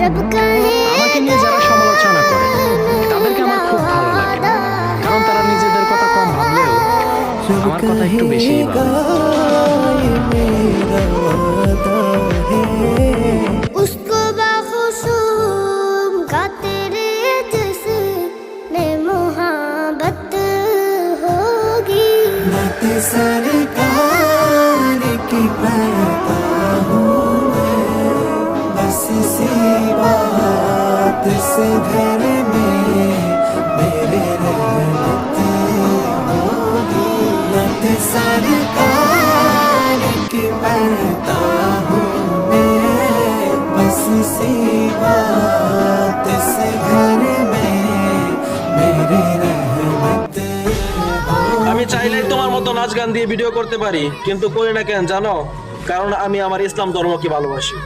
আমাকে নিয়ে যারা সমালোচনা করে তাদেরকে আমার খুব ভালো লাগে, কারণ তারা নিজেদের কথা কম ভাবলেও আমার কথা একটু বেশিই ভাবে। सरकार की पढ़ता हूँ मैं, बस इसी बात से घर में मेरे रहमत होगी। मत सरकार की पढ़ता हूँ मैं, बस इसी बात से घर में मेरे रहमत। আমি চাইলেই তোমার মতো নাচ গান দিয়ে ভিডিও করতে পারি, কিন্তু করি না কেন জানো? কারণ আমি আমার ইসলাম ধর্মকে ভালোবাসি।